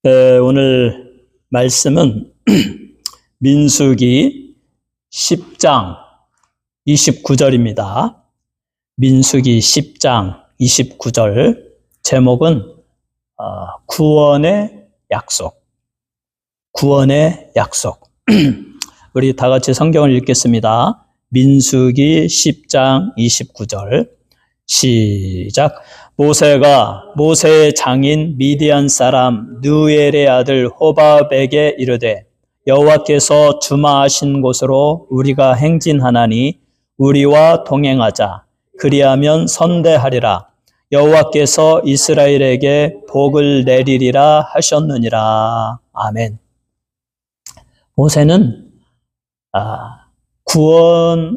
오늘 말씀은 민수기 10장 29절입니다. 민수기 10장 29절 제목은 구원의 약속. 구원의 약속. 우리 다 같이 성경을 읽겠습니다. 민수기 10장 29절 시작. 모세의 장인 미디안 사람 느엘의 아들 호밥에게 이르되 여호와께서 주마하신 곳으로 우리가 행진하나니 우리와 동행하자. 그리하면 선대하리라. 여호와께서 이스라엘에게 복을 내리리라 하셨느니라. 아멘. 모세는 구원으로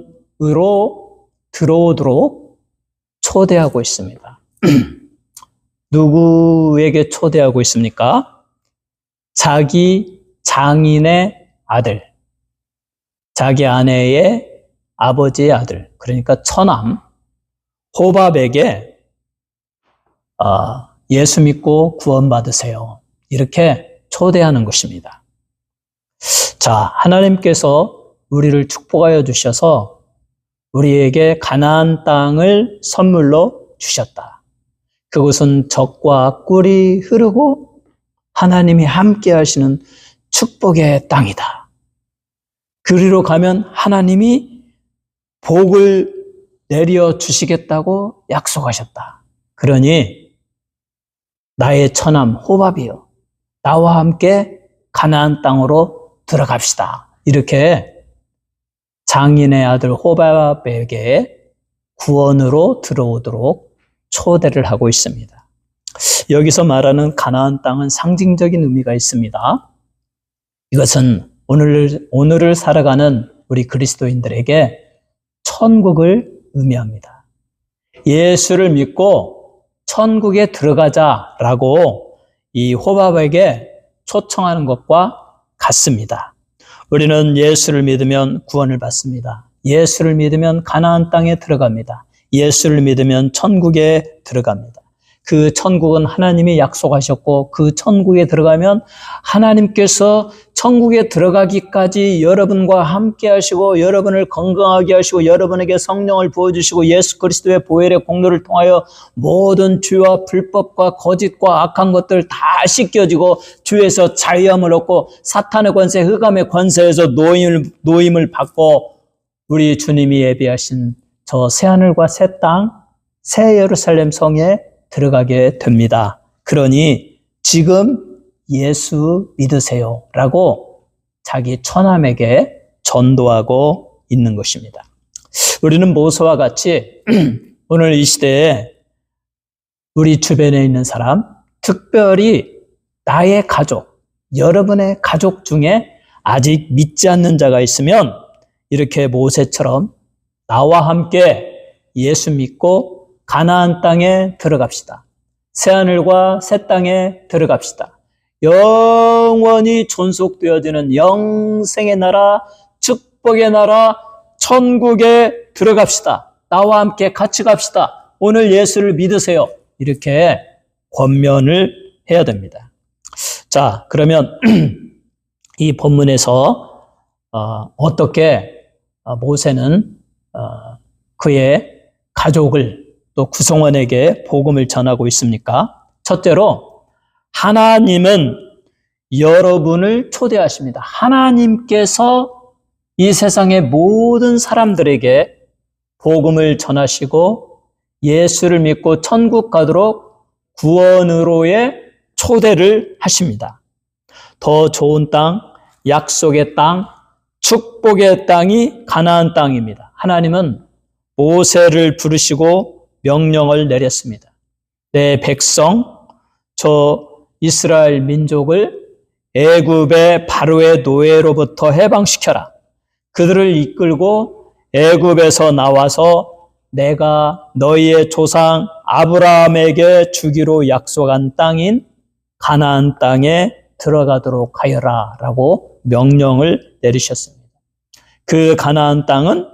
들어오도록 초대하고 있습니다. 누구에게 초대하고 있습니까? 자기 장인의 아들, 자기 아내의 아버지의 아들, 그러니까 처남 호밥에게 예수 믿고 구원받으세요. 이렇게 초대하는 것입니다. 자, 하나님께서 우리를 축복하여 주셔서 우리에게 가나안 땅을 선물로 주셨다. 그곳은 젖과 꿀이 흐르고 하나님이 함께 하시는 축복의 땅이다. 그리로 가면 하나님이 복을 내려 주시겠다고 약속하셨다. 그러니 나의 처남 호밥이여, 나와 함께 가나안 땅으로 들어갑시다. 이렇게 장인의 아들 호밥에게 구원으로 들어오도록 초대를 하고 있습니다. 여기서 말하는 가나안 땅은 상징적인 의미가 있습니다. 이것은 오늘을 살아가는 우리 그리스도인들에게 천국을 의미합니다. 예수를 믿고 천국에 들어가자라고 이 호밥에게 초청하는 것과 같습니다. 우리는 예수를 믿으면 구원을 받습니다. 예수를 믿으면 가나안 땅에 들어갑니다. 예수를 믿으면 천국에 들어갑니다. 그 천국은 하나님이 약속하셨고 그 천국에 들어가면 하나님께서 천국에 들어가기까지 여러분과 함께 하시고 여러분을 건강하게 하시고 여러분에게 성령을 부어주시고 예수 그리스도의 보혈의 공로를 통하여 모든 죄와 불법과 거짓과 악한 것들 다 씻겨지고 주에서 자유함을 얻고 사탄의 권세, 흑암의 권세에서 노임을 받고 우리 주님이 예비하신 저 새하늘과 새 땅, 새 예루살렘 성에 들어가게 됩니다. 그러니 지금 예수 믿으세요 라고 자기 처남에게 전도하고 있는 것입니다. 우리는 모세와 같이 오늘 이 시대에 우리 주변에 있는 사람, 특별히 나의 가족, 여러분의 가족 중에 아직 믿지 않는 자가 있으면 이렇게 모세처럼 나와 함께 예수 믿고 가나안 땅에 들어갑시다. 새하늘과 새 땅에 들어갑시다. 영원히 존속되어지는 영생의 나라, 축복의 나라, 천국에 들어갑시다. 나와 함께 같이 갑시다. 오늘 예수를 믿으세요. 이렇게 권면을 해야 됩니다. 자, 그러면 이 본문에서 어떻게 모세는 그의 가족을 또 구성원에게 복음을 전하고 있습니까? 첫째로 하나님은 여러분을 초대하십니다. 하나님께서 이 세상의 모든 사람들에게 복음을 전하시고 예수를 믿고 천국 가도록 구원으로의 초대를 하십니다. 더 좋은 땅, 약속의 땅, 축복의 땅이 가나안 땅입니다. 하나님은 모세를 부르시고 명령을 내렸습니다. 내 백성, 저 이스라엘 민족을 애굽의 바로의 노예로부터 해방시켜라. 그들을 이끌고 애굽에서 나와서 내가 너희의 조상 아브라함에게 주기로 약속한 땅인 가나안 땅에 들어가도록 하여라 라고 명령을 내리셨습니다. 그 가나안 땅은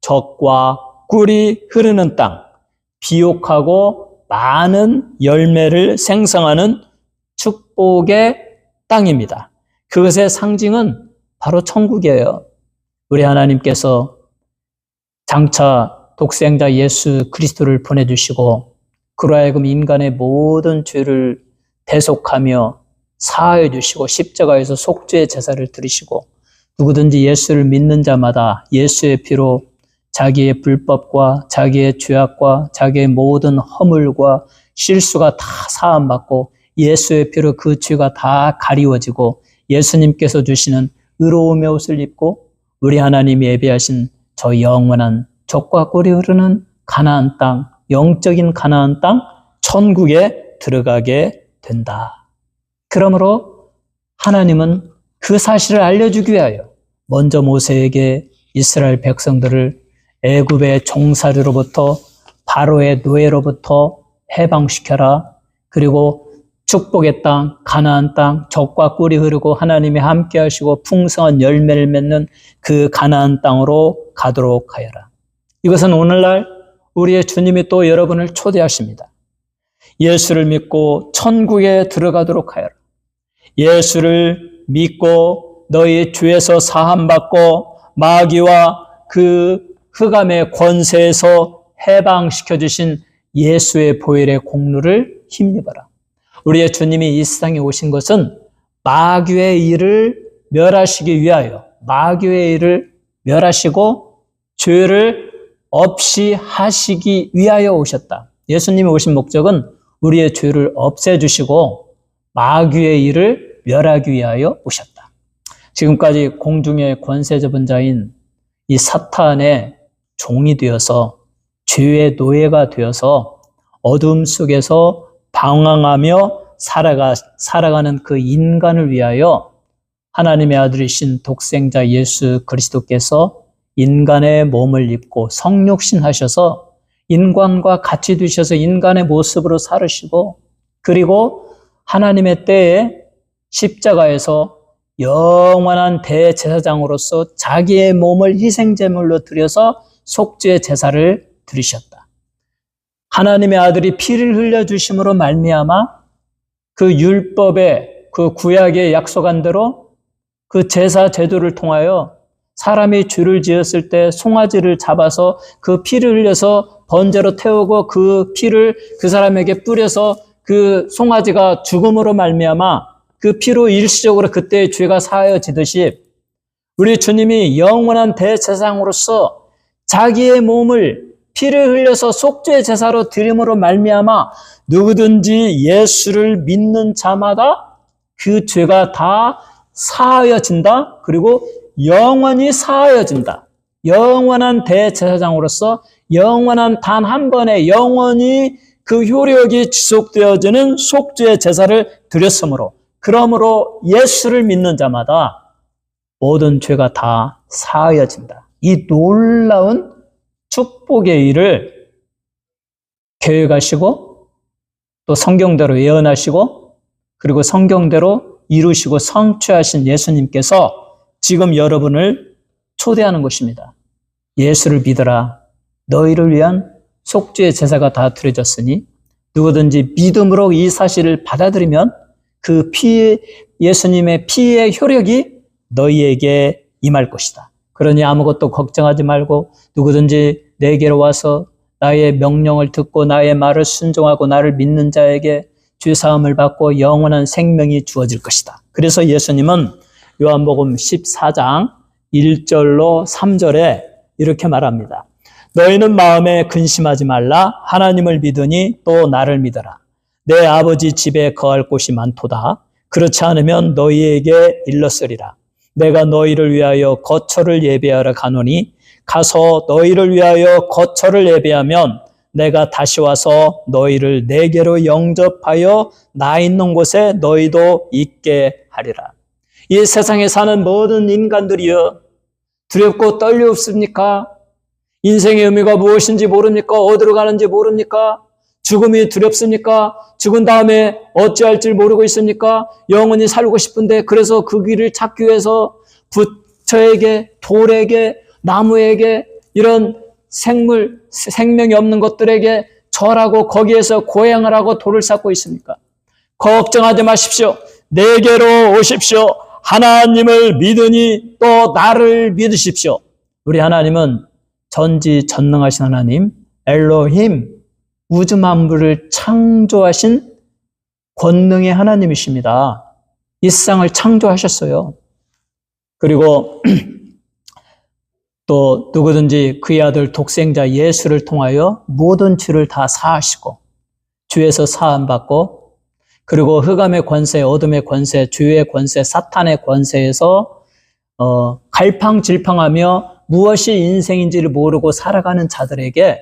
젖과 꿀이 흐르는 땅, 비옥하고 많은 열매를 생성하는 축복의 땅입니다. 그것의 상징은 바로 천국이에요. 우리 하나님께서 장차 독생자 예수 그리스도를 보내주시고 그로 하여금 인간의 모든 죄를 대속하며 사하여 주시고 십자가에서 속죄의 제사를 드리시고 누구든지 예수를 믿는 자마다 예수의 피로 자기의 불법과 자기의 죄악과 자기의 모든 허물과 실수가 다 사함받고 예수의 피로 그 죄가 다 가리워지고 예수님께서 주시는 의로움의 옷을 입고 우리 하나님이 예비하신 저 영원한 젖과 꿀이 흐르는 가나안 땅, 영적인 가나안 땅, 천국에 들어가게 된다. 그러므로 하나님은 그 사실을 알려주기 위하여 먼저 모세에게 이스라엘 백성들을 애굽의 종살이로부터 바로의 노예로부터 해방시켜라. 그리고 축복의 땅, 가나안 땅, 젖과 꿀이 흐르고 하나님이 함께 하시고 풍성한 열매를 맺는 그 가나안 땅으로 가도록 하여라. 이것은 오늘날 우리의 주님이 또 여러분을 초대하십니다. 예수를 믿고 천국에 들어가도록 하여라. 예수를 믿고 너희 죄에서 사함받고 마귀와 그 흑암의 권세에서 해방시켜 주신 예수의 보혈의 공로를 힘입어라. 우리의 주님이 이 세상에 오신 것은 마귀의 일을 멸하시기 위하여 마귀의 일을 멸하시고 죄를 없이 하시기 위하여 오셨다. 예수님이 오신 목적은 우리의 죄를 없애주시고 마귀의 일을 멸하기 위하여 오셨다. 지금까지 공중의 권세 잡은 자인 이 사탄의 종이 되어서 죄의 노예가 되어서 어둠 속에서 방황하며 살아가는 그 인간을 위하여 하나님의 아들이신 독생자 예수 그리스도께서 인간의 몸을 입고 성육신 하셔서 인간과 같이 두셔서 인간의 모습으로 살으시고 그리고 하나님의 때에 십자가에서 영원한 대제사장으로서 자기의 몸을 희생제물로 드려서 속죄의 제사를 드리셨다. 하나님의 아들이 피를 흘려주심으로 말미암아 그 율법의 그 구약의 약속한 대로 그 제사 제도를 통하여 사람이 죄를 지었을 때 송아지를 잡아서 그 피를 흘려서 번제로 태우고 그 피를 그 사람에게 뿌려서 그 송아지가 죽음으로 말미암아 그 피로 일시적으로 그때의 죄가 사하여지듯이 우리 주님이 영원한 대제사장으로서 자기의 몸을 피를 흘려서 속죄의 제사로 드림으로 말미암아 누구든지 예수를 믿는 자마다 그 죄가 다 사하여진다. 그리고 영원히 사하여진다. 영원한 대제사장으로서 영원한 단 한 번의 영원히 그 효력이 지속되어지는 속죄의 제사를 드렸으므로 그러므로 예수를 믿는 자마다 모든 죄가 다 사하여진다. 이 놀라운 축복의 일을 계획하시고 또 성경대로 예언하시고 그리고 성경대로 이루시고 성취하신 예수님께서 지금 여러분을 초대하는 것입니다. 예수를 믿어라. 너희를 위한 속죄의 제사가 다 드려졌으니 누구든지 믿음으로 이 사실을 받아들이면 그 예수님의 피의 효력이 너희에게 임할 것이다. 그러니 아무것도 걱정하지 말고 누구든지 내게로 와서 나의 명령을 듣고 나의 말을 순종하고 나를 믿는 자에게 죄사함을 받고 영원한 생명이 주어질 것이다. 그래서 예수님은 요한복음 14장 1절로 3절에 이렇게 말합니다. 너희는 마음에 근심하지 말라. 하나님을 믿으니 또 나를 믿어라. 내 아버지 집에 거할 곳이 많도다. 그렇지 않으면 너희에게 일렀으리라. 내가 너희를 위하여 거처를 예배하러 가노니 가서 너희를 위하여 거처를 예배하면 내가 다시 와서 너희를 내게로 영접하여 나 있는 곳에 너희도 있게 하리라. 이 세상에 사는 모든 인간들이여 두렵고 떨려 없습니까? 인생의 의미가 무엇인지 모릅니까? 어디로 가는지 모릅니까? 죽음이 두렵습니까? 죽은 다음에 어찌할지 모르고 있습니까? 영원히 살고 싶은데 그래서 그 길을 찾기 위해서 부처에게, 돌에게, 나무에게 이런 생명이 없는 것들에게 절하고 거기에서 고행을 하고 돌을 쌓고 있습니까? 걱정하지 마십시오. 내게로 오십시오. 하나님을 믿으니 또 나를 믿으십시오. 우리 하나님은 전지전능하신 하나님, 엘로힘, 우주 만물을 창조하신 권능의 하나님이십니다. 이 세상을 창조하셨어요. 그리고 또 누구든지 그의 아들 독생자 예수를 통하여 모든 죄를 다 사하시고 죄에서 사함받고 그리고 흑암의 권세, 어둠의 권세, 죄의 권세, 사탄의 권세에서 갈팡질팡하며 무엇이 인생인지를 모르고 살아가는 자들에게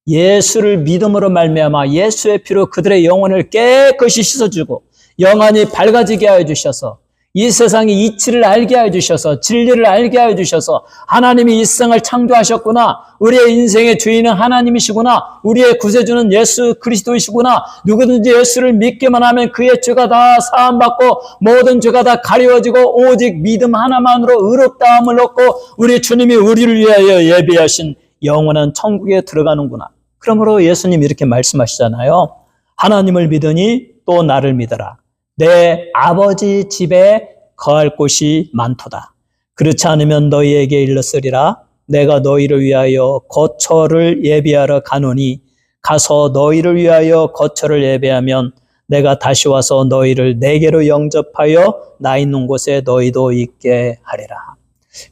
예수를 믿음으로 말미암아 예수의 피로 그들의 영혼을 깨끗이 씻어주고 영안이 밝아지게 하여 주셔서 이 세상의 이치를 알게 하여 주셔서 진리를 알게 하여 주셔서 하나님이 이 세상을 창조하셨구나. 우리의 인생의 주인은 하나님이시구나. 우리의 구세주는 예수 그리스도이시구나. 누구든지 예수를 믿기만 하면 그의 죄가 다 사함받고 모든 죄가 다 가리워지고 오직 믿음 하나만으로 의롭다함을 얻고 우리 주님이 우리를 위하여 예비하신 영원한 천국에 들어가는구나. 그러므로 예수님 이렇게 말씀하시잖아요. 하나님을 믿으니 또 나를 믿어라. 내 아버지 집에 거할 곳이 많도다. 그렇지 않으면 너희에게 일렀으리라. 내가 너희를 위하여 거처를 예비하러 가노니 가서 너희를 위하여 거처를 예비하면 내가 다시 와서 너희를 내게로 영접하여 나 있는 곳에 너희도 있게 하리라.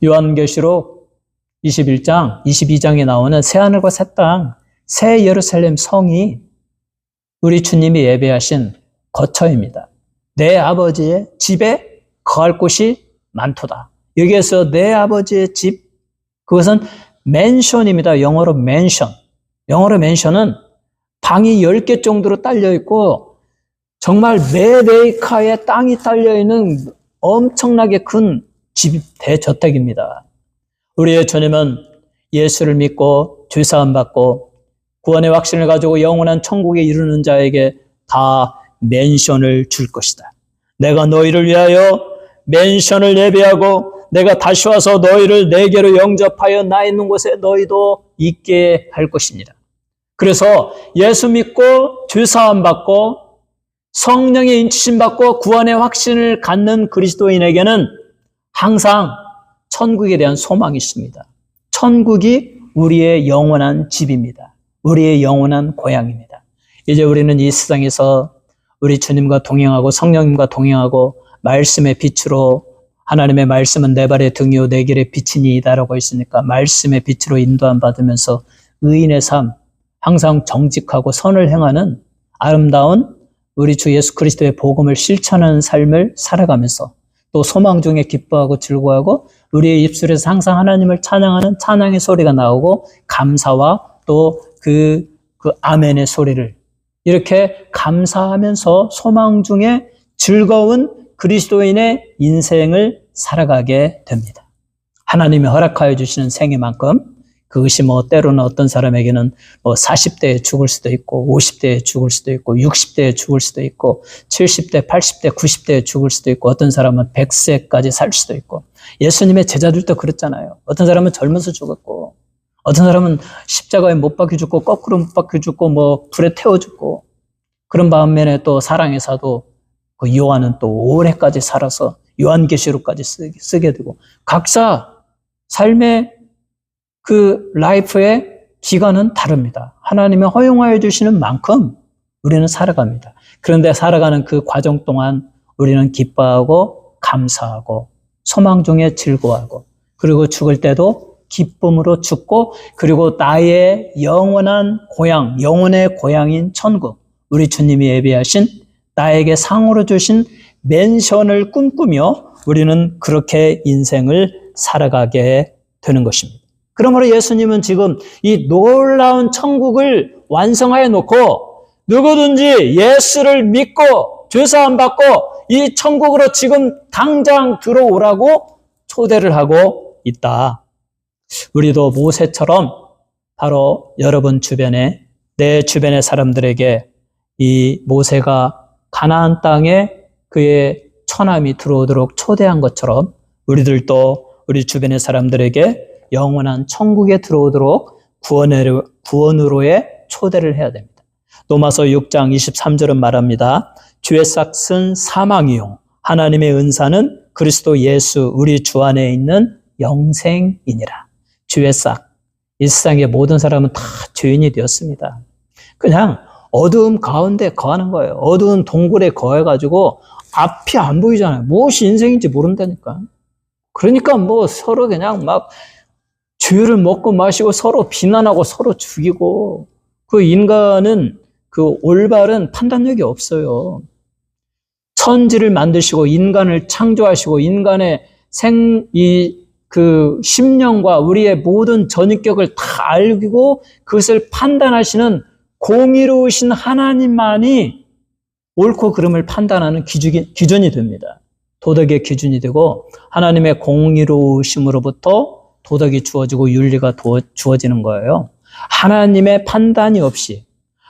요한계시록 21장, 22장에 나오는 새하늘과 새 땅, 새 예루살렘 성이 우리 주님이 예배하신 거처입니다. 내 아버지의 집에 거할 곳이 많도다. 여기에서 내 아버지의 집, 그것은 맨션입니다. 영어로 맨션. 영어로 맨션은 방이 10개 정도로 딸려 있고 정말 매레이카에 땅이 딸려 있는 엄청나게 큰 집, 대저택입니다. 우리의 주님은 예수를 믿고 죄사함 받고 구원의 확신을 가지고 영원한 천국에 이르는 자에게 다 맨션을 줄 것이다. 내가 너희를 위하여 맨션을 예비하고 내가 다시 와서 너희를 내게로 영접하여 나 있는 곳에 너희도 있게 할 것입니다. 그래서 예수 믿고 죄사함 받고 성령의 인치심 받고 구원의 확신을 갖는 그리스도인에게는 항상 천국에 대한 소망이 있습니다. 천국이 우리의 영원한 집입니다. 우리의 영원한 고향입니다. 이제 우리는 이 세상에서 우리 주님과 동행하고 성령님과 동행하고 말씀의 빛으로 하나님의 말씀은 내 발의 등이요 내 길의 빛이니이다라고 했으니까 말씀의 빛으로 인도함 받으면서 의인의 삶, 항상 정직하고 선을 행하는 아름다운 우리 주 예수 그리스도의 복음을 실천하는 삶을 살아가면서 또 소망 중에 기뻐하고 즐거워하고 우리의 입술에서 항상 하나님을 찬양하는 찬양의 소리가 나오고 감사와 또 그 아멘의 소리를 이렇게 감사하면서 소망 중에 즐거운 그리스도인의 인생을 살아가게 됩니다. 하나님이 허락하여 주시는 생애만큼 그것이 때로는 어떤 사람에게는 40대에 죽을 수도 있고 50대에 죽을 수도 있고 60대에 죽을 수도 있고 70대, 80대, 90대에 죽을 수도 있고 어떤 사람은 100세까지 살 수도 있고 예수님의 제자들도 그랬잖아요. 어떤 사람은 젊어서 죽었고 어떤 사람은 십자가에 못 박혀 죽고 거꾸로 못 박혀 죽고 불에 태워 죽고 그런 반면에 또 사랑의 사도 그 요한은 또 오래까지 살아서 요한계시록까지 쓰게 되고 각자 삶의 그 라이프의 기간은 다릅니다. 하나님이 허용하여 주시는 만큼 우리는 살아갑니다. 그런데 살아가는 그 과정 동안 우리는 기뻐하고 감사하고 소망 중에 즐거워하고 그리고 죽을 때도 기쁨으로 죽고 그리고 나의 영원한 고향, 영혼의 고향인 천국, 우리 주님이 예비하신 나에게 상으로 주신 맨션을 꿈꾸며 우리는 그렇게 인생을 살아가게 되는 것입니다. 그러므로 예수님은 지금 이 놀라운 천국을 완성하여 놓고 누구든지 예수를 믿고 죄사함 받고 이 천국으로 지금 당장 들어오라고 초대를 하고 있다. 우리도 모세처럼 바로 여러분 주변에 내 주변의 사람들에게 이 모세가 가나안 땅에 그의 처남이 들어오도록 초대한 것처럼 우리들도 우리 주변의 사람들에게 영원한 천국에 들어오도록 구원으로의 초대를 해야 됩니다. 로마서 6장 23절은 말합니다. 죄 삭은 사망이요 하나님의 은사는 그리스도 예수 우리 주 안에 있는 영생이니라. 주의 싹. 이 세상의 모든 사람은 다 죄인이 되었습니다. 그냥 어두움 가운데 거하는 거예요. 어두운 동굴에 거해가지고 앞이 안 보이잖아요. 무엇이 인생인지 모른다니까. 그러니까 뭐 서로 그냥 막 죄를 먹고 마시고 서로 비난하고 서로 죽이고, 그 인간은 그 올바른 판단력이 없어요. 천지를 만드시고 인간을 창조하시고 인간의 그 심령과 우리의 모든 전인격을 다 알고 그것을 판단하시는 공의로우신 하나님만이 옳고 그름을 판단하는 기준이 됩니다. 도덕의 기준이 되고 하나님의 공의로우심으로부터 도덕이 주어지고 윤리가 주어지는 거예요. 하나님의 판단이 없이,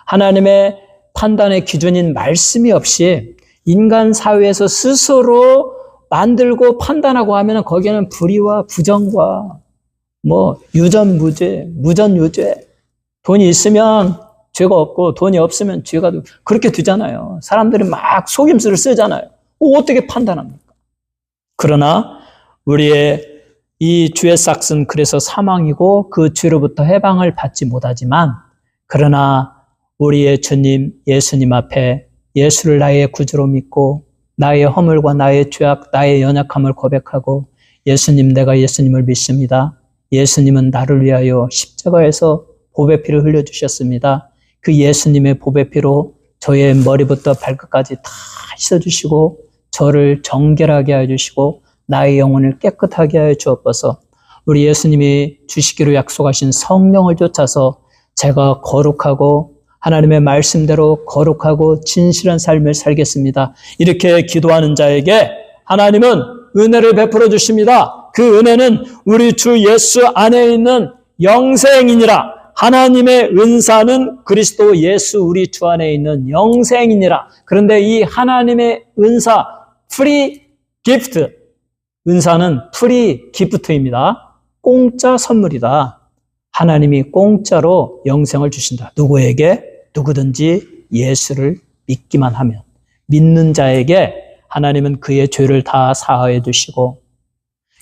하나님의 판단의 기준인 말씀이 없이 인간 사회에서 스스로 만들고 판단하고 하면 거기에는 불의와 부정과 유전무죄, 무전유죄, 돈이 있으면 죄가 없고 돈이 없으면 죄가 되고 그렇게 되잖아요. 사람들이 막 속임수를 쓰잖아요. 어떻게 판단합니까? 그러나 우리의 이 죄의 싹은 그래서 사망이고 그 죄로부터 해방을 받지 못하지만, 그러나 우리의 주님 예수님 앞에 예수를 나의 구주로 믿고 나의 허물과 나의 죄악, 나의 연약함을 고백하고 예수님, 내가 예수님을 믿습니다. 예수님은 나를 위하여 십자가에서 보배 피를 흘려주셨습니다. 그 예수님의 보배 피로 저의 머리부터 발끝까지 다 씻어주시고 저를 정결하게 해주시고 나의 영혼을 깨끗하게 하여 주옵소서. 우리 예수님이 주시기로 약속하신 성령을 쫓아서 제가 거룩하고 하나님의 말씀대로 거룩하고 진실한 삶을 살겠습니다. 이렇게 기도하는 자에게 하나님은 은혜를 베풀어 주십니다. 그 은혜는 우리 주 예수 안에 있는 영생이니라. 하나님의 은사는 그리스도 예수 우리 주 안에 있는 영생이니라. 그런데 이 하나님의 은사, 프리 기프트, 은사는 프리 기프트입니다. 공짜 선물이다. 하나님이 공짜로 영생을 주신다. 누구에게? 누구든지 예수를 믿기만 하면. 믿는 자에게 하나님은 그의 죄를 다 사하여 주시고,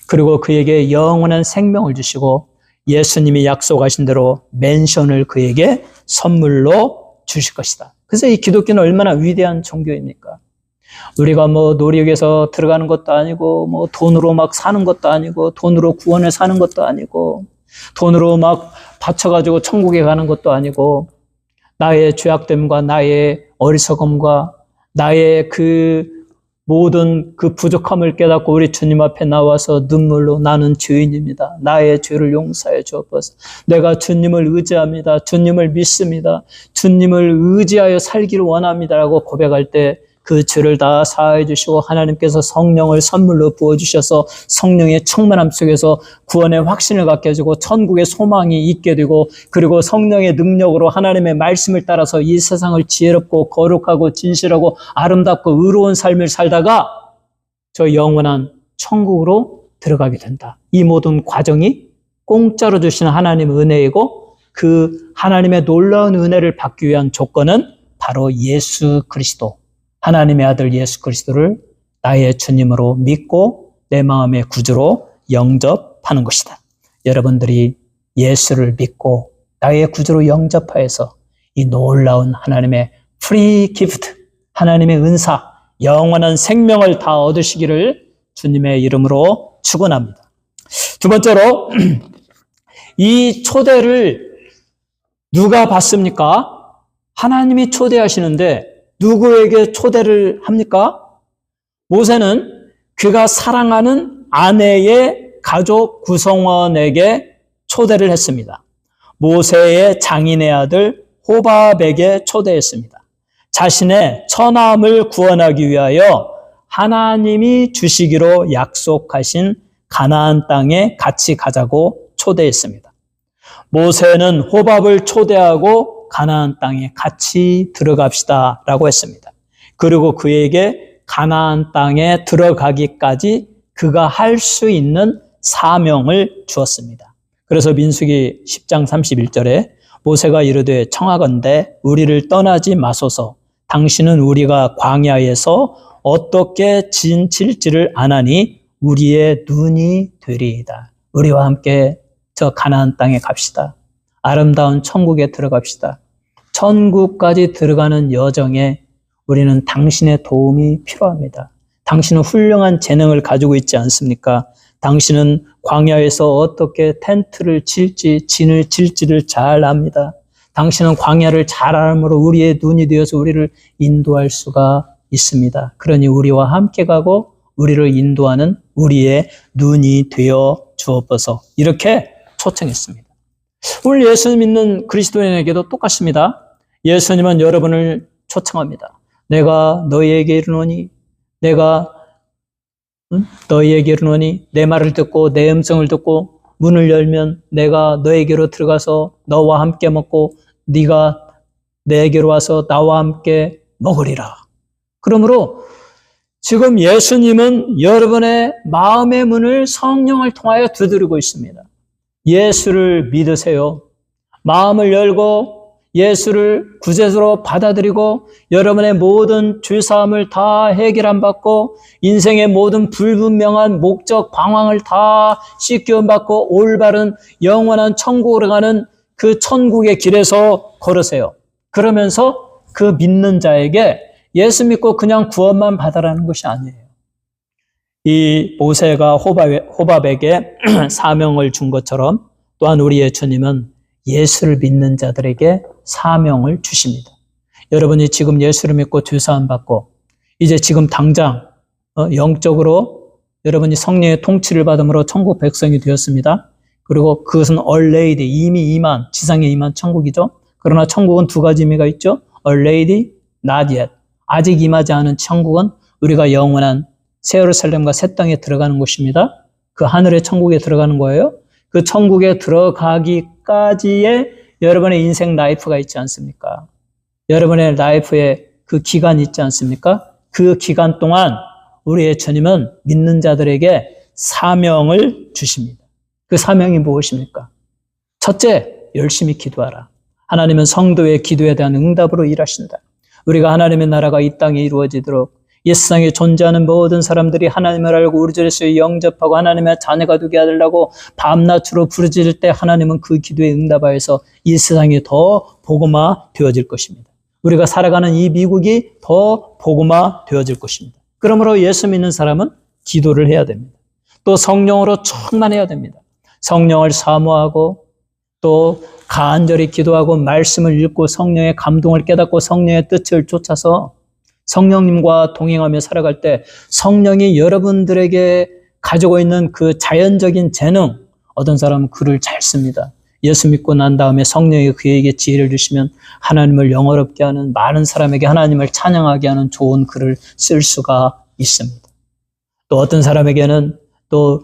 그리고 그에게 영원한 생명을 주시고, 예수님이 약속하신 대로 맨션을 그에게 선물로 주실 것이다. 그래서 이 기독교는 얼마나 위대한 종교입니까? 우리가 노력해서 들어가는 것도 아니고, 돈으로 막 사는 것도 아니고, 돈으로 구원을 사는 것도 아니고, 돈으로 막 바쳐가지고 천국에 가는 것도 아니고, 나의 죄악됨과 나의 어리석음과 나의 그 모든 그 부족함을 깨닫고 우리 주님 앞에 나와서 눈물로 나는 죄인입니다. 나의 죄를 용서해 주옵소서. 내가 주님을 의지합니다. 주님을 믿습니다. 주님을 의지하여 살기를 원합니다라고 고백할 때 그 죄를 다 사하여 주시고 하나님께서 성령을 선물로 부어주셔서 성령의 충만함 속에서 구원의 확신을 갖게 해주고 천국의 소망이 있게 되고, 그리고 성령의 능력으로 하나님의 말씀을 따라서 이 세상을 지혜롭고 거룩하고 진실하고 아름답고 의로운 삶을 살다가 저 영원한 천국으로 들어가게 된다. 이 모든 과정이 공짜로 주시는 하나님의 은혜이고, 그 하나님의 놀라운 은혜를 받기 위한 조건은 바로 예수 그리스도, 하나님의 아들 예수 그리스도를 나의 주님으로 믿고 내 마음의 구주로 영접하는 것이다. 여러분들이 예수를 믿고 나의 구주로 영접하여서 이 놀라운 하나님의 프리 기프트, 하나님의 은사, 영원한 생명을 다 얻으시기를 주님의 이름으로 축원합니다. 두 번째로 이 초대를 누가 받습니까? 하나님이 초대하시는데 누구에게 초대를 합니까? 모세는 그가 사랑하는 아내의 가족 구성원에게 초대를 했습니다. 모세의 장인의 아들 호밥에게 초대했습니다. 자신의 처남을 구원하기 위하여 하나님이 주시기로 약속하신 가나안 땅에 같이 가자고 초대했습니다. 모세는 호밥을 초대하고 가나안 땅에 같이 들어갑시다 라고 했습니다. 그리고 그에게 가나안 땅에 들어가기까지 그가 할 수 있는 사명을 주었습니다. 그래서 민수기 10장 31절에 모세가 이르되 청하건대 우리를 떠나지 마소서. 당신은 우리가 광야에서 어떻게 진칠지를 아나니 우리의 눈이 되리이다. 우리와 함께 저 가나안 땅에 갑시다. 아름다운 천국에 들어갑시다. 천국까지 들어가는 여정에 우리는 당신의 도움이 필요합니다. 당신은 훌륭한 재능을 가지고 있지 않습니까? 당신은 광야에서 어떻게 텐트를 칠지, 진을 칠지를 잘 압니다. 당신은 광야를 잘 알므로 우리의 눈이 되어서 우리를 인도할 수가 있습니다. 그러니 우리와 함께 가고 우리를 인도하는 우리의 눈이 되어 주옵소서. 이렇게 초청했습니다. 오늘 예수 믿는 그리스도인에게도 똑같습니다. 예수님은 여러분을 초청합니다. 내가 너희에게 이르노니 내 말을 듣고 내 음성을 듣고 문을 열면 내가 너에게로 들어가서 너와 함께 먹고 네가 내게로 와서 나와 함께 먹으리라. 그러므로 지금 예수님은 여러분의 마음의 문을 성령을 통하여 두드리고 있습니다. 예수를 믿으세요. 마음을 열고 예수를 구세주로 받아들이고 여러분의 모든 죄사함을 다 해결 안 받고 인생의 모든 불분명한 목적 방황을 다 씻겨 받고 올바른 영원한 천국으로 가는 그 천국의 길에서 걸으세요. 그러면서 그 믿는 자에게 예수 믿고 그냥 구원만 받아라는 것이 아니에요. 이 모세가 호밥에게 사명을 준 것처럼 또한 우리의 주님은 예수를 믿는 자들에게 사명을 주십니다. 여러분이 지금 예수를 믿고 죄사함 받고 이제 지금 당장 영적으로 여러분이 성령의 통치를 받음으로 천국 백성이 되었습니다. 그리고 그것은 already 이미 임한 지상에 임한 천국이죠. 그러나 천국은 두 가지 의미가 있죠. already, not yet. 아직 임하지 않은 천국은 우리가 영원한 새 예루살렘과 새 땅에 들어가는 곳입니다. 그 하늘의 천국에 들어가는 거예요. 그 천국에 들어가기까지의 여러분의 인생 라이프가 있지 않습니까? 여러분의 라이프에 그 기간이 있지 않습니까? 그 기간 동안 우리의 주님은 믿는 자들에게 사명을 주십니다. 그 사명이 무엇입니까? 첫째, 열심히 기도하라. 하나님은 성도의 기도에 대한 응답으로 일하신다. 우리가 하나님의 나라가 이 땅에 이루어지도록 이 세상에 존재하는 모든 사람들이 하나님을 알고 우리 주에서 영접하고 하나님의 자녀가 되게 하려고 밤낮으로 부르짖을 때 하나님은 그 기도에 응답하여서 이 세상이 더 복음화 되어질 것입니다. 우리가 살아가는 이 미국이 더 복음화 되어질 것입니다. 그러므로 예수 믿는 사람은 기도를 해야 됩니다. 또 성령으로 충만해야 됩니다. 성령을 사모하고 또 간절히 기도하고 말씀을 읽고 성령의 감동을 깨닫고 성령의 뜻을 쫓아서 성령님과 동행하며 살아갈 때 성령이 여러분들에게 가지고 있는 그 자연적인 재능, 어떤 사람은 글을 잘 씁니다. 예수 믿고 난 다음에 성령이 그에게 지혜를 주시면 하나님을 영어롭게 하는 많은 사람에게 하나님을 찬양하게 하는 좋은 글을 쓸 수가 있습니다. 또 어떤 사람에게는 또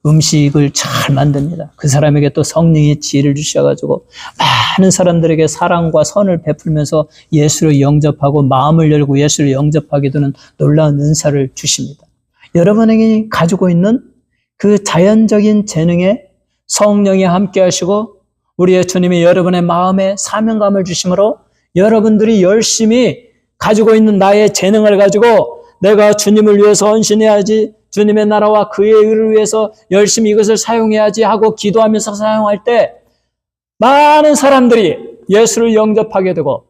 음식을 잘 만듭니다. 그 사람에게 또 성령의 지혜를 주셔가지고 많은 사람들에게 사랑과 선을 베풀면서 예수를 영접하고 마음을 열고 예수를 영접하게 되는 놀라운 은사를 주십니다. 여러분에게 가지고 있는 그 자연적인 재능에 성령이 함께 하시고 우리의 주님이 여러분의 마음에 사명감을 주심으로 여러분들이 열심히 가지고 있는 나의 재능을 가지고 내가 주님을 위해서 헌신해야지, 주님의 나라와 그의 의를 위해서 열심히 이것을 사용해야지 하고 기도하면서 사용할 때 많은 사람들이 예수를 영접하게 되고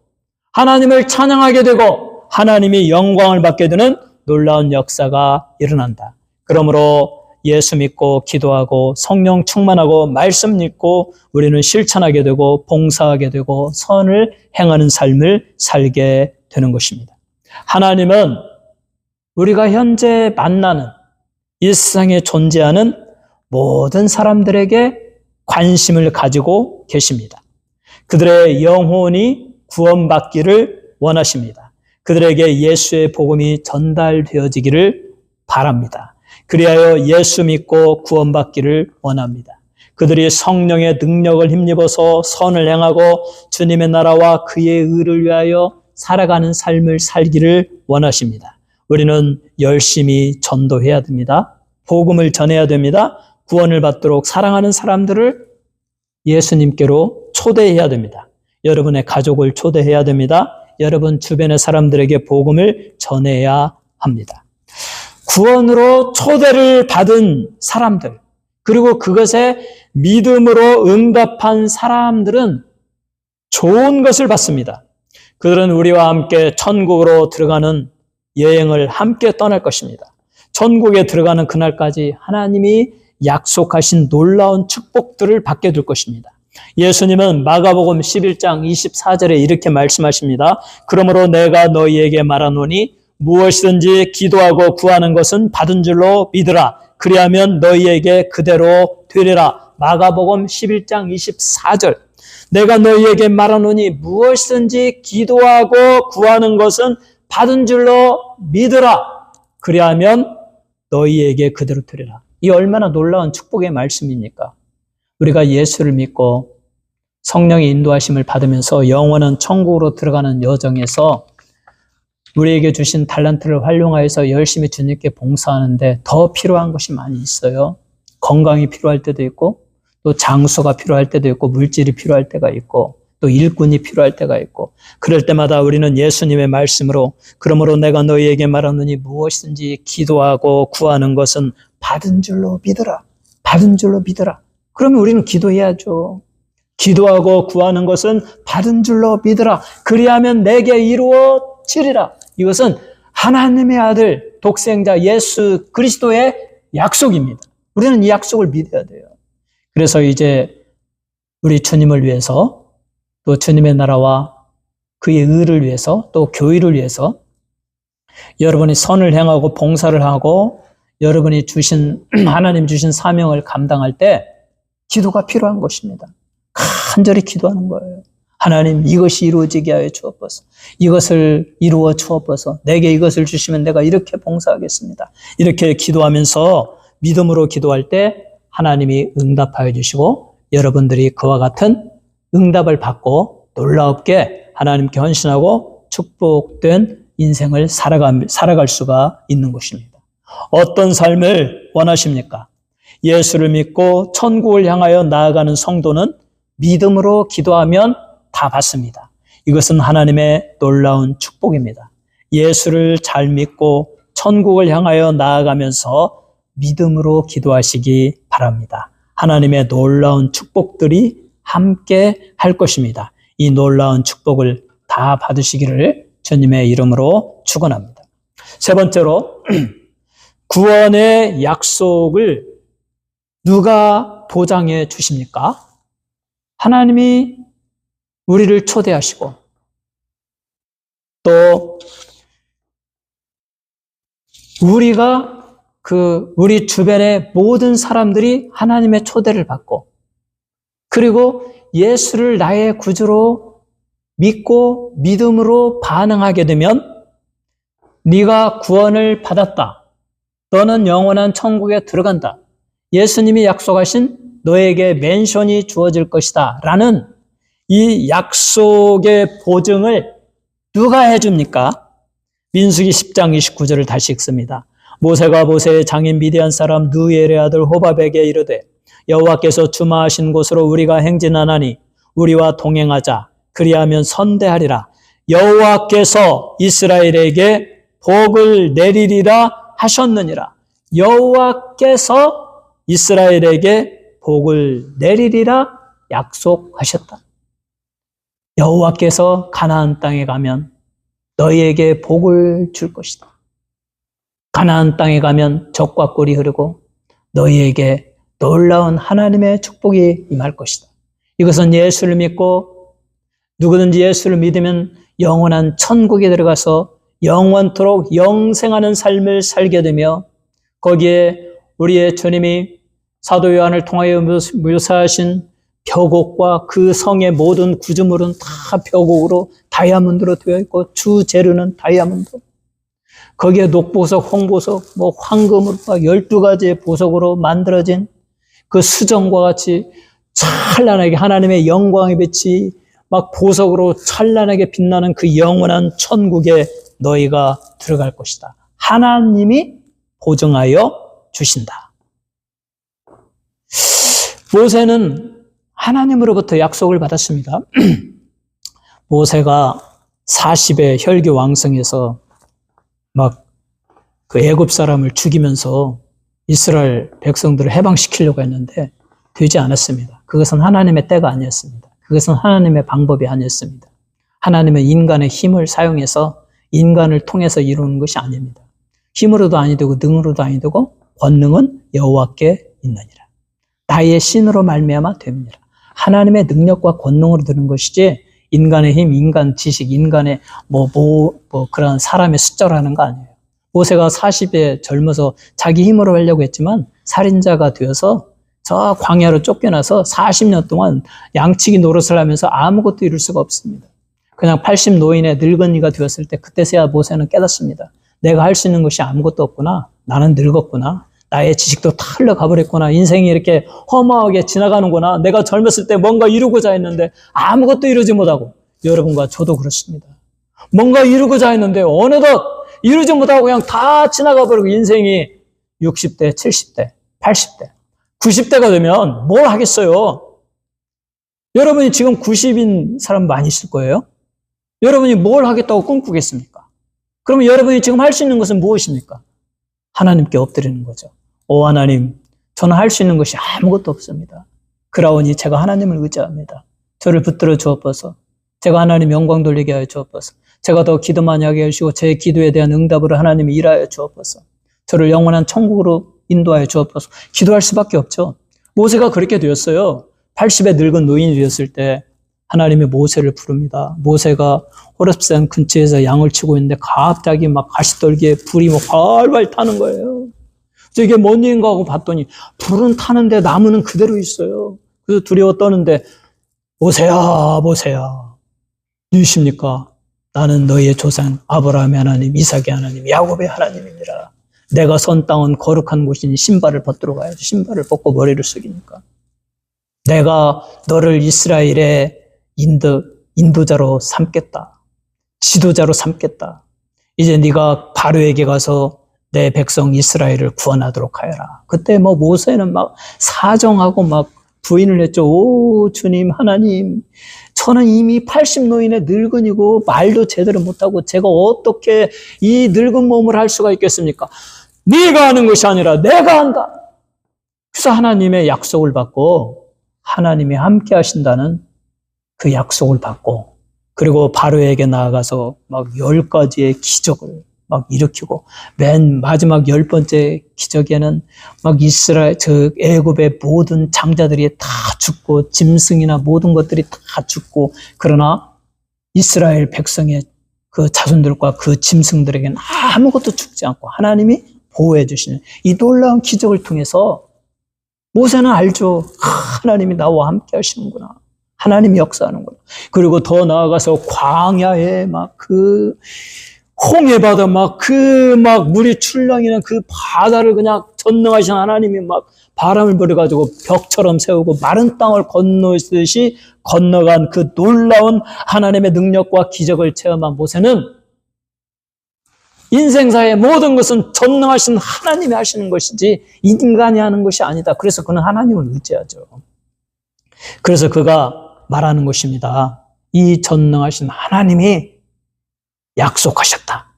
하나님을 찬양하게 되고 하나님이 영광을 받게 되는 놀라운 역사가 일어난다. 그러므로 예수 믿고 기도하고 성령 충만하고 말씀 읽고 우리는 실천하게 되고 봉사하게 되고 선을 행하는 삶을 살게 되는 것입니다. 하나님은 우리가 현재 만나는 이 세상에 존재하는 모든 사람들에게 관심을 가지고 계십니다. 그들의 영혼이 구원받기를 원하십니다. 그들에게 예수의 복음이 전달되어지기를 바랍니다. 그리하여 예수 믿고 구원받기를 원합니다. 그들이 성령의 능력을 힘입어서 선을 행하고 주님의 나라와 그의 의를 위하여 살아가는 삶을 살기를 원하십니다. 우리는 열심히 전도해야 됩니다. 복음을 전해야 됩니다. 구원을 받도록 사랑하는 사람들을 예수님께로 초대해야 됩니다. 여러분의 가족을 초대해야 됩니다. 여러분 주변의 사람들에게 복음을 전해야 합니다. 구원으로 초대를 받은 사람들, 그리고 그것에 믿음으로 응답한 사람들은 좋은 것을 받습니다. 그들은 우리와 함께 천국으로 들어가는 여행을 함께 떠날 것입니다. 천국에 들어가는 그날까지 하나님이 약속하신 놀라운 축복들을 받게 될 것입니다. 예수님은 마가복음 11장 24절에 이렇게 말씀하십니다. 그러므로 내가 너희에게 말하노니 무엇이든지 기도하고 구하는 것은 받은 줄로 믿으라. 그리하면 너희에게 그대로 되리라. 마가복음 11장 24절. 내가 너희에게 말하노니 무엇이든지 기도하고 구하는 것은 받은 줄로 믿으라. 그리하면 너희에게 그대로 되리라. 이 얼마나 놀라운 축복의 말씀입니까? 우리가 예수를 믿고 성령의 인도하심을 받으면서 영원한 천국으로 들어가는 여정에서 우리에게 주신 달란트를 활용하여서 열심히 주님께 봉사하는데 더 필요한 것이 많이 있어요. 건강이 필요할 때도 있고, 또 장소가 필요할 때도 있고, 물질이 필요할 때가 있고, 또 일꾼이 필요할 때가 있고, 그럴 때마다 우리는 예수님의 말씀으로 그러므로 내가 너희에게 말하노니 무엇이든지 기도하고 구하는 것은 받은 줄로 믿으라. 받은 줄로 믿으라. 그러면 우리는 기도해야죠. 기도하고 구하는 것은 받은 줄로 믿으라. 그리하면 내게 이루어지리라. 이것은 하나님의 아들 독생자 예수 그리스도의 약속입니다. 우리는 이 약속을 믿어야 돼요. 그래서 이제 우리 주님을 위해서, 또 주님의 나라와 그의 의를 위해서, 또 교회를 위해서 여러분이 선을 행하고 봉사를 하고 여러분이 주신 하나님 주신 사명을 감당할 때 기도가 필요한 것입니다. 간절히 기도하는 거예요. 하나님, 이것이 이루어지게 하여 주옵소서. 이것을 이루어 주옵소서. 내게 이것을 주시면 내가 이렇게 봉사하겠습니다. 이렇게 기도하면서 믿음으로 기도할 때 하나님이 응답하여 주시고 여러분들이 그와 같은 응답을 받고 놀랍게 하나님께 헌신하고 축복된 인생을 살아갈 수가 있는 것입니다. 어떤 삶을 원하십니까? 예수를 믿고 천국을 향하여 나아가는 성도는 믿음으로 기도하면 다 받습니다. 이것은 하나님의 놀라운 축복입니다. 예수를 잘 믿고 천국을 향하여 나아가면서 믿음으로 기도하시기 바랍니다. 하나님의 놀라운 축복들이 함께 할 것입니다. 이 놀라운 축복을 다 받으시기를 주님의 이름으로 축원합니다. 세 번째로 구원의 약속을 누가 보장해 주십니까? 하나님이 우리를 초대하시고 또 우리 주변의 모든 사람들이 하나님의 초대를 받고 그리고 예수를 나의 구주로 믿고 믿음으로 반응하게 되면 네가 구원을 받았다. 너는 영원한 천국에 들어간다. 예수님이 약속하신 너에게 멘션이 주어질 것이다. 라는 이 약속의 보증을 누가 해줍니까? 민수기 10장 29절을 다시 읽습니다. 모세가 모세의 장인 미디안 사람 누엘의 아들 호밥에게 이르되 여호와께서 주마하신 곳으로 우리가 행진하나니 우리와 동행하자. 그리하면 선대하리라. 여호와께서 이스라엘에게 복을 내리리라 하셨느니라. 여호와께서 이스라엘에게 복을 내리리라 약속하셨다. 여호와께서 가나안 땅에 가면 너희에게 복을 줄 것이다. 가나안 땅에 가면 젖과 꿀이 흐르고 너희에게 놀라운 하나님의 축복이 임할 것이다. 이것은 예수를 믿고 누구든지 예수를 믿으면 영원한 천국에 들어가서 영원토록 영생하는 삶을 살게 되며 거기에 우리의 주님이 사도 요한을 통하여 묘사하신 벼곡과 그 성의 모든 구조물은 다 벼곡으로 다이아몬드로 되어 있고 주 재료는 다이아몬드. 거기에 녹보석, 홍보석, 황금으로 12가지의 보석으로 만들어진 그 수정과 같이 찬란하게 하나님의 영광의 빛이 막 보석으로 찬란하게 빛나는 그 영원한 천국에 너희가 들어갈 것이다. 하나님이 보증하여 주신다. 모세는 하나님으로부터 약속을 받았습니다. 모세가 40에 혈기왕성해서 막 그 애굽 사람을 죽이면서 이스라엘 백성들을 해방시키려고 했는데 되지 않았습니다. 그것은 하나님의 때가 아니었습니다. 그것은 하나님의 방법이 아니었습니다. 하나님은 인간의 힘을 사용해서 인간을 통해서 이루는 것이 아닙니다. 힘으로도 아니되고 능으로도 아니되고 권능은 여호와께 있느니라. 나의 신으로 말미암아 됩니다. 하나님의 능력과 권능으로 되는 것이지 인간의 힘, 인간 지식, 인간의 그런 사람의 숫자라는 거 아니에요. 모세가 40에 젊어서 자기 힘으로 하려고 했지만 살인자가 되어서 저 광야로 쫓겨나서 40년 동안 양치기 노릇을 하면서 아무것도 이룰 수가 없습니다. 그냥 80 노인의 늙은이가 되었을 때 그때서야 모세는 깨닫습니다. 내가 할 수 있는 것이 아무것도 없구나. 나는 늙었구나. 나의 지식도 다 흘러가버렸구나. 인생이 이렇게 허무하게 지나가는구나. 내가 젊었을 때 뭔가 이루고자 했는데 아무것도 이루지 못하고. 여러분과 저도 그렇습니다. 뭔가 이루고자 했는데 어느덧 이루지 못하고 그냥 다 지나가버리고 인생이 60대, 70대, 80대, 90대가 되면 뭘 하겠어요? 여러분이 지금 90인 사람 많이 있을 거예요? 여러분이 뭘 하겠다고 꿈꾸겠습니까? 그러면 여러분이 지금 할 수 있는 것은 무엇입니까? 하나님께 엎드리는 거죠. 오 하나님, 저는 할 수 있는 것이 아무것도 없습니다. 그러오니 제가 하나님을 의지합니다. 저를 붙들어 주옵소서. 제가 하나님 영광 돌리게 하여 주옵소서. 제가 더 기도 많이 하게 해주시고 제 기도에 대한 응답으로 하나님이 일하여 주옵소서. 저를 영원한 천국으로 인도하여 주옵소서. 기도할 수밖에 없죠. 모세가 그렇게 되었어요. 80의 늙은 노인이 되었을 때 하나님이 모세를 부릅니다. 모세가 호렙산 근처에서 양을 치고 있는데 갑자기 막 가시떨기에 불이 막 활활 타는 거예요. 그래서 이게 뭔 일인가 하고 봤더니 불은 타는데 나무는 그대로 있어요. 그래서 두려워 떠는데 모세야, 모세야, 누구십니까? 나는 너희의 조상 아브라함의 하나님, 이삭의 하나님, 야곱의 하나님이니라. 내가 선 땅은 거룩한 곳이니 신발을 벗도록 가야지. 신발을 벗고 머리를 숙이니까. 내가 너를 이스라엘의 인도자로 삼겠다. 지도자로 삼겠다. 이제 네가 바로에게 가서 내 백성 이스라엘을 구원하도록 하여라. 그때 모세는 막 사정하고 막 부인을 했죠. 오 주님 하나님, 저는 이미 80 노인의 늙은이고 말도 제대로 못하고 제가 어떻게 이 늙은 몸을 할 수가 있겠습니까? 네가 하는 것이 아니라 내가 한다. 그래서 하나님의 약속을 받고 하나님이 함께 하신다는 그 약속을 받고 그리고 바로에게 나아가서 막 10가지의 기적을 막 일으키고 맨 마지막 10번째 기적에는 막 이스라엘 애굽의 모든 장자들이 다 죽고 짐승이나 모든 것들이 다 죽고 그러나 이스라엘 백성의 그 자손들과 그 짐승들에게는 아무것도 죽지 않고 하나님이 보호해 주시는 이 놀라운 기적을 통해서 모세는 알죠. 하나님이 나와 함께 하시는구나. 하나님이 역사하는구나. 그리고 더 나아가서 광야에 막 홍해바다 물이 출렁이는 그 바다를 그냥 전능하신 하나님이 막 바람을 불어가지고 벽처럼 세우고 마른 땅을 건너듯이 건너간 그 놀라운 하나님의 능력과 기적을 체험한 모세는 인생사의 모든 것은 전능하신 하나님이 하시는 것이지 인간이 하는 것이 아니다. 그래서 그는 하나님을 의지하죠. 그래서 그가 말하는 것입니다. 이 전능하신 하나님이 약속하셨다.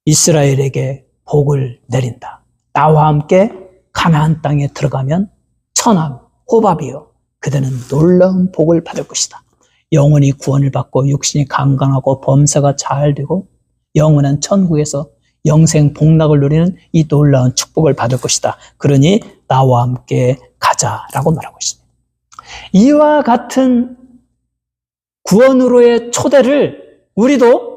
이스라엘에게 복을 내린다. 나와 함께 가나안 땅에 들어가면 천함, 호밥이요. 그대는 놀라운 복을 받을 것이다. 영혼이 구원을 받고 육신이 강건하고 범사가 잘 되고 영원한 천국에서 영생 복락을 누리는 이 놀라운 축복을 받을 것이다. 그러니 나와 함께 가자라고 말하고 있습니다. 이와 같은 구원으로의 초대를 우리도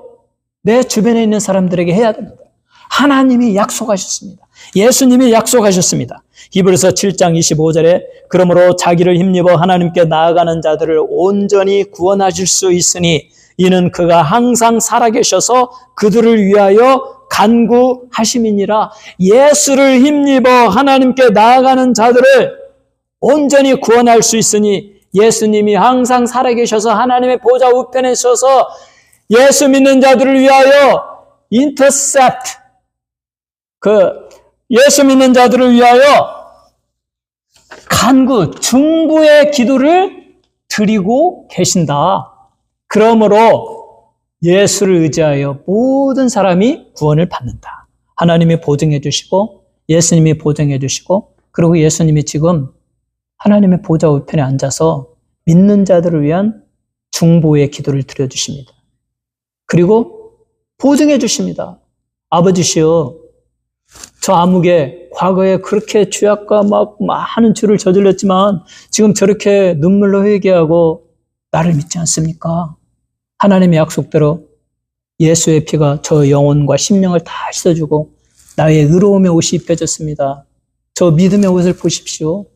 내 주변에 있는 사람들에게 해야 됩니다. 하나님이 약속하셨습니다. 예수님이 약속하셨습니다. 히브리서 7장 25절에 그러므로 자기를 힘입어 하나님께 나아가는 자들을 온전히 구원하실 수 있으니 이는 그가 항상 살아계셔서 그들을 위하여 간구하심이니라. 예수를 힘입어 하나님께 나아가는 자들을 온전히 구원할 수 있으니 예수님이 항상 살아계셔서 하나님의 보좌 우편에 서서 예수 믿는 자들을 위하여 intercept, 예수 믿는 자들을 위하여 중부의 기도를 드리고 계신다. 그러므로 예수를 의지하여 모든 사람이 구원을 받는다. 하나님이 보증해 주시고 예수님이 보증해 주시고 그리고 예수님이 지금 하나님의 보좌 우편에 앉아서 믿는 자들을 위한 중보의 기도를 드려주십니다. 그리고 보증해 주십니다. 아버지시여, 저 아무개 과거에 그렇게 죄악과 막 많은 죄를 저질렀지만 지금 저렇게 눈물로 회개하고 나를 믿지 않습니까? 하나님의 약속대로 예수의 피가 저 영혼과 심령을 다 씻어주고 나의 의로움의 옷이 입혀졌습니다. 저 믿음의 옷을 보십시오.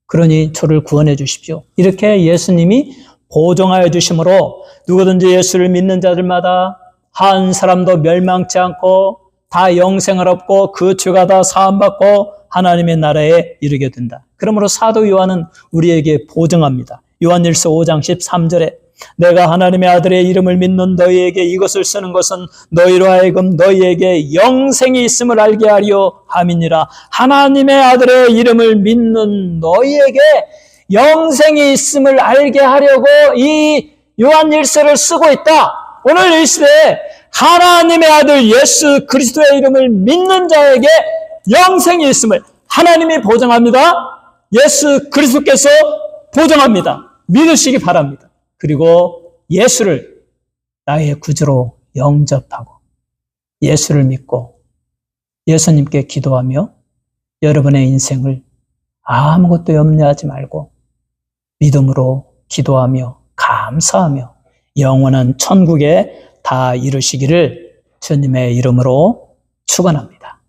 그러니 저를 구원해 주십시오. 이렇게 예수님이 보증하여 주심으로 누구든지 예수를 믿는 자들마다 한 사람도 멸망치 않고 다 영생을 얻고 그 죄가 다 사함받고 하나님의 나라에 이르게 된다. 그러므로 사도 요한은 우리에게 보증합니다. 요한일서 5장 13절에 내가 하나님의 아들의 이름을 믿는 너희에게 이것을 쓰는 것은 너희로 하여금 너희에게 영생이 있음을 알게 하려 함이니라. 하나님의 아들의 이름을 믿는 너희에게 영생이 있음을 알게 하려고 이 요한일서를 쓰고 있다. 오늘 이 시대에 하나님의 아들 예수 그리스도의 이름을 믿는 자에게 영생이 있음을 하나님이 보장합니다. 예수 그리스도께서 보장합니다. 믿으시기 바랍니다. 그리고 예수를 나의 구주로 영접하고 예수를 믿고 예수님께 기도하며 여러분의 인생을 아무것도 염려하지 말고 믿음으로 기도하며 감사하며 영원한 천국에 다 이루시기를 주님의 이름으로 축원합니다.